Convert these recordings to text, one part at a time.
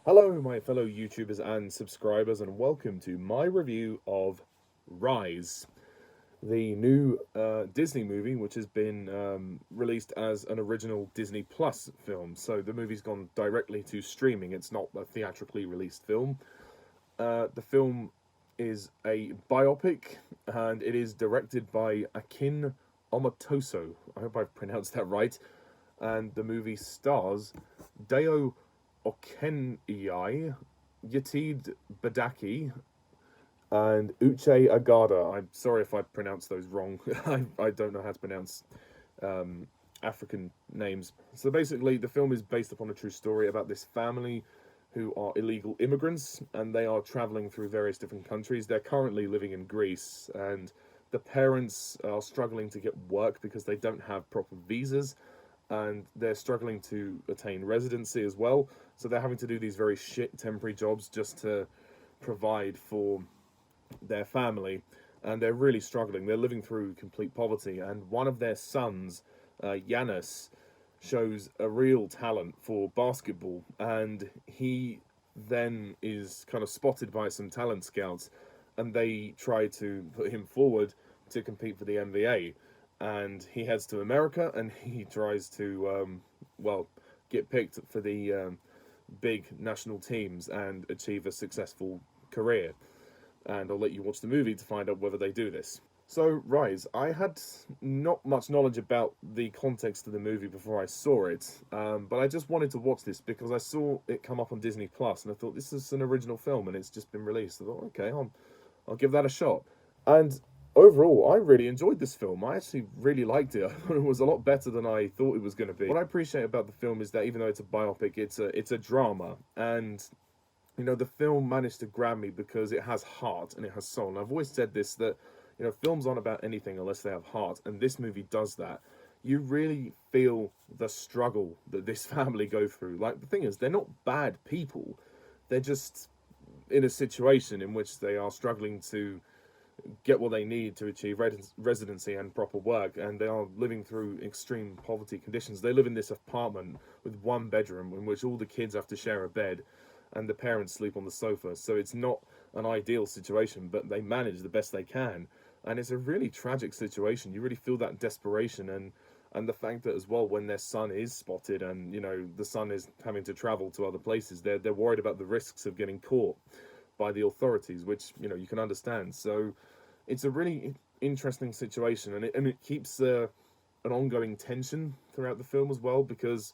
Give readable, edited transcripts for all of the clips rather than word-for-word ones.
Hello, my fellow YouTubers and subscribers, and welcome to my review of Rise, the new Disney movie, which has been released as an original Disney Plus film. So the movie's gone directly to streaming. It's not a theatrically released film. The film is a biopic, and it is directed by Akin Omotoso. I hope I've pronounced that right. And the movie stars Dayo, Okeniyi, Yetide, Badaki, and Uche Agada. I'm sorry if I pronounced those wrong. I don't know how to pronounce um, African names. So basically, the film is based upon a true story about this family who are illegal immigrants, and they are traveling through various different countries. They're currently living in Greece, and the parents are struggling to get work because they don't have proper visas, and they're struggling to attain residency as well. So they're having to do these very shit temporary jobs just to provide for their family, and they're really struggling. They're living through complete poverty, and one of their sons, Yanis, shows a real talent for basketball, and he then is kind of spotted by some talent scouts, and they try to put him forward to compete for the NBA. And he heads to America, and he tries to, well, get picked for the big national teams and achieve a successful career. And I'll let you watch the movie to find out whether they do this. So, Rise, I had not much knowledge about the context of the movie before I saw it, but I just wanted to watch this because I saw it come up on Disney Plus, and I thought this is an original film and it's just been released. I thought, okay, I'll give that a shot. And overall, I really enjoyed this film. I actually really liked it. I thought it was a lot better than I thought it was going to be. What I appreciate about the film is that even though it's a biopic, it's a drama, and the film managed to grab me because it has heart and it has soul. And I've always said this, that films aren't about anything unless they have heart, and this movie does that. You really feel the struggle that this family go through. Like, the thing is, they're not bad people. They're just in a situation in which they are struggling to get what they need to achieve residency and proper work, and they are living through extreme poverty conditions. They live in this apartment with one bedroom in which all the kids have to share a bed, and the parents sleep on the sofa. So it's not an ideal situation, but they manage the best they can. And it's a really tragic situation. You really feel that desperation, and the fact that as well, when their son is spotted, and the son is having to travel to other places, they're worried about the risks of getting caught by the authorities, which you can understand. So it's a really interesting situation, and it keeps an ongoing tension throughout the film as well, because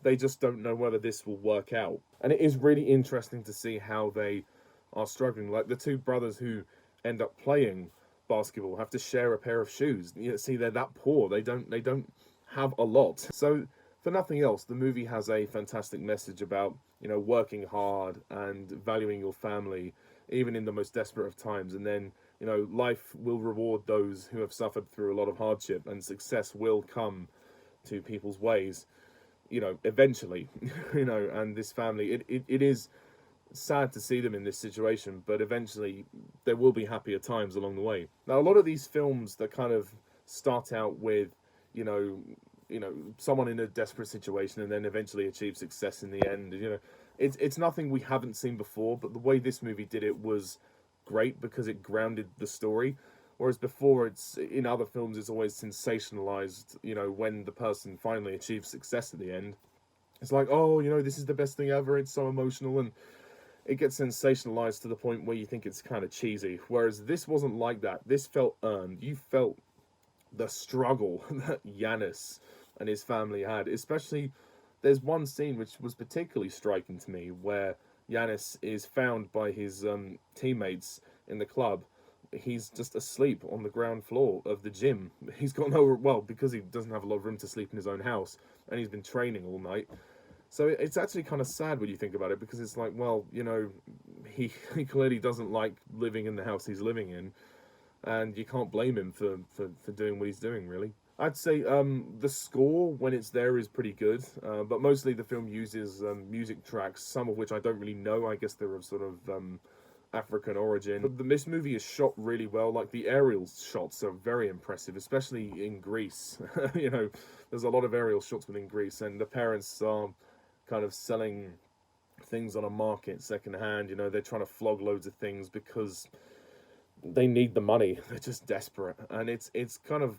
they just don't know whether this will work out. And it is really interesting to see how they are struggling. Like, the two brothers who end up playing basketball have to share a pair of shoes. See, they're that poor. They don't have a lot. So, for nothing else, the movie has a fantastic message about working hard and valuing your family, even in the most desperate of times. And then life will reward those who have suffered through a lot of hardship, and success will come to people's ways eventually. And this family, it is sad to see them in this situation, but eventually there will be happier times along the way. Now, a lot of these films that kind of start out with someone in a desperate situation and then eventually achieve success in the end, it's nothing we haven't seen before, but the way this movie did it was great because it grounded the story. Whereas before, it's in other films, it's always sensationalized. When the person finally achieves success at the end, it's like, oh, this is the best thing ever. It's so emotional, and it gets sensationalized to the point where you think it's kind of cheesy. Whereas this wasn't like that. This felt earned. You felt the struggle that Yanis and his family had. Especially, there's one scene which was particularly striking to me, where Yanis is found by his teammates in the club. He's just asleep on the ground floor of the gym. He's got nowhere, well, because he doesn't have a lot of room to sleep in his own house, and he's been training all night. So it's actually kind of sad when you think about it, because it's like, well, he clearly doesn't like living in the house he's living in, and you can't blame him for doing what he's doing, really. I'd say the score, when it's there, is pretty good, but mostly the film uses music tracks, some of which I don't really know. I guess they're of sort of African origin. But this movie is shot really well. Like, the aerial shots are very impressive, especially in Greece. There's a lot of aerial shots within Greece, and the parents are kind of selling things on a market secondhand. You know, they're trying to flog loads of things because they need the money. They're just desperate, and it's kind of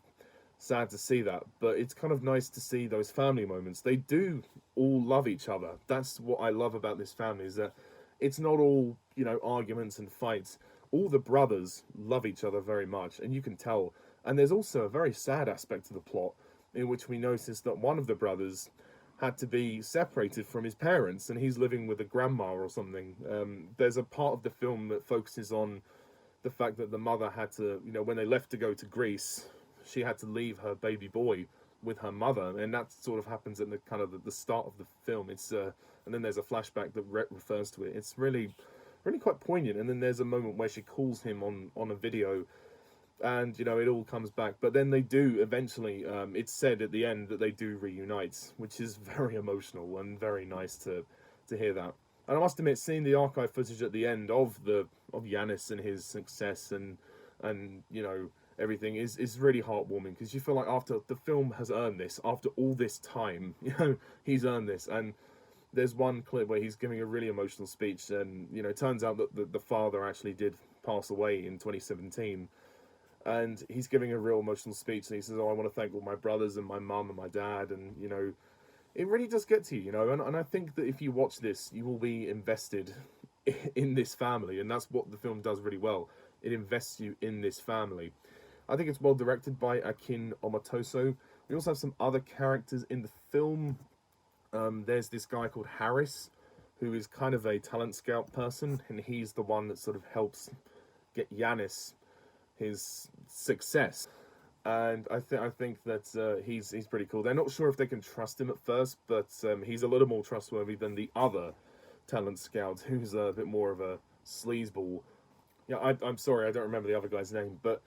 sad to see that, but it's kind of nice to see those family moments. They do all love each other. That's what I love about this family, is that it's not all, you know, arguments and fights. All the brothers love each other very much, and you can tell. And there's also a very sad aspect to the plot in which we notice that one of the brothers had to be separated from his parents, and he's living with a grandma or something. There's a part of the film that focuses on the fact that the mother had to, you know, when they left to go to Greece, she had to leave her baby boy with her mother, and that sort of happens at the kind of the start of the film. It's and then there's a flashback that refers to it. It's really quite poignant. And then there's a moment where she calls him on a video, and you know, it all comes back. But then they do eventually. It's said at the end that they do reunite, which is very emotional and very nice to hear that. And I must admit, seeing the archive footage at the end of Yanis and his success and you know, everything is really heartwarming, because you feel like after the film has earned this, after all this time, you know, he's earned this. And there's one clip where he's giving a really emotional speech, and you know, it turns out that the father actually did pass away in 2017, and he's giving a real emotional speech, and he says, "Oh, I want to thank all my brothers and my mum and my dad," and you know, it really does get to you, you know. And I think that if you watch this, you will be invested in this family, and that's what the film does really well. It invests you in this family. I think it's well directed by Akin Omotoso. We also have some other characters in the film. There's this guy called Harris, who is kind of a talent scout person, and he's the one that sort of helps get Yanis his success. And I think that he's pretty cool. They're not sure if they can trust him at first, but he's a little more trustworthy than the other talent scout, who's a bit more of a sleazeball. Yeah, I'm sorry, I don't remember the other guy's name, but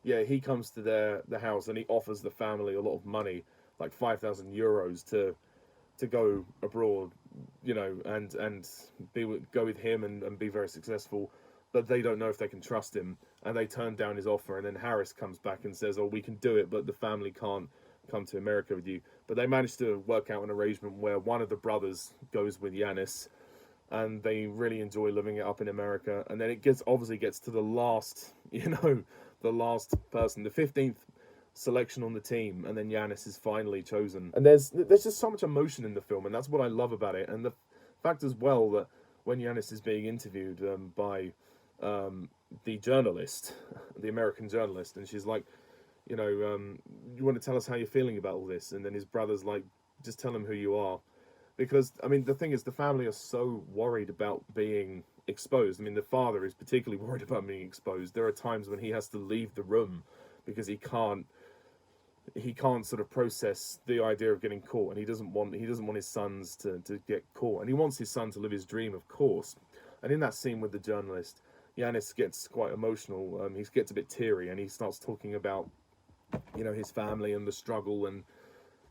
yeah, he comes to the house and he offers the family a lot of money, like 5,000 euros to go abroad, you know, and go with him and be very successful. But they don't know if they can trust him, and they turn down his offer. And then Harris comes back and says, "Oh, we can do it, but the family can't come to America with you." But they managed to work out an arrangement where one of the brothers goes with Yanis, and they really enjoy living it up in America. And then it obviously gets to the last, you know, the last person, the 15th selection on the team, and then Yanis is finally chosen. And there's just so much emotion in the film, and that's what I love about it. And the fact as well that when Yanis is being interviewed by the journalist, the American journalist, and she's like, you know, you want to tell us how you're feeling about all this? And then his brother's like, just tell him who you are. Because, I mean, the thing is, the family are so worried about being exposed. I mean, the father is particularly worried about being exposed. There are times when he has to leave the room because he can't sort of process the idea of getting caught, and he doesn't want his sons to get caught, and he wants his son to live his dream, of course. And in that scene with the journalist, Yanis gets quite emotional. He gets a bit teary, and he starts talking about, you know, his family and the struggle, and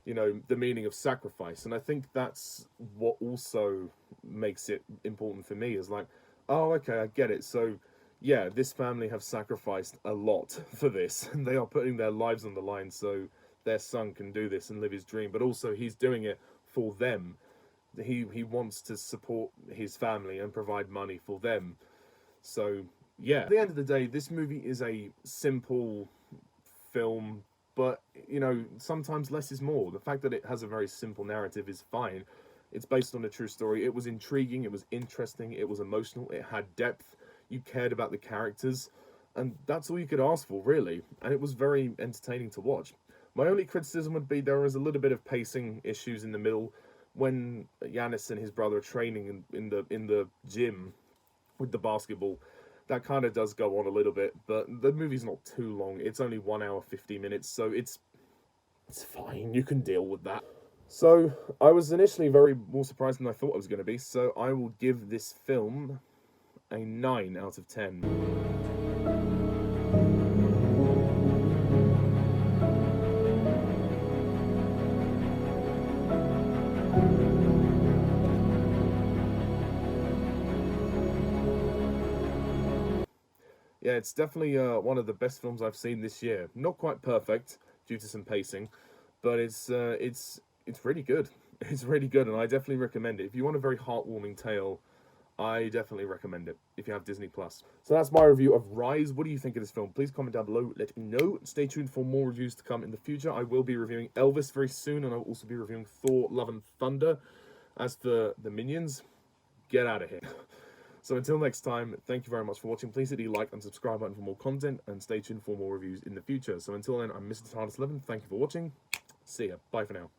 you know, the meaning of sacrifice. And I think that's what also makes it important for me, is like, oh, okay, I get it. So yeah, this family have sacrificed a lot for this, and they are putting their lives on the line so their son can do this and live his dream. But also, he's doing it for them. He wants to support his family and provide money for them. So yeah, at the end of the day, this movie is a simple film, but you know, sometimes less is more. The fact that it has a very simple narrative is fine. It's based on a true story. It was intriguing, it was interesting, it was emotional, it had depth. You cared about the characters, and that's all you could ask for, really. And it was very entertaining to watch. My only criticism would be there was a little bit of pacing issues in the middle when Yanis and his brother are training in the gym with the basketball. That kind of does go on a little bit, but the movie's not too long. It's only 1 hour 50 minutes, so it's fine. You can deal with that. So I was initially very more surprised than I thought I was going to be. So I will give this film a 9 out of 10. Yeah, it's definitely one of the best films I've seen this year. Not quite perfect due to some pacing, but it's really good. It's really good, and I definitely recommend it. If you want a very heartwarming tale, I definitely recommend it if you have Disney Plus. So that's my review of Rise. What do you think of this film? Please comment down below. Let me know. Stay tuned for more reviews to come in the future. I will be reviewing Elvis very soon, and I'll also be reviewing Thor: Love and Thunder. As for the Minions, get out of here. So until next time, thank you very much for watching. Please hit the like and subscribe button for more content, and stay tuned for more reviews in the future. So until then, I'm Mr. TARDIS11. Thank you for watching. See ya. Bye for now.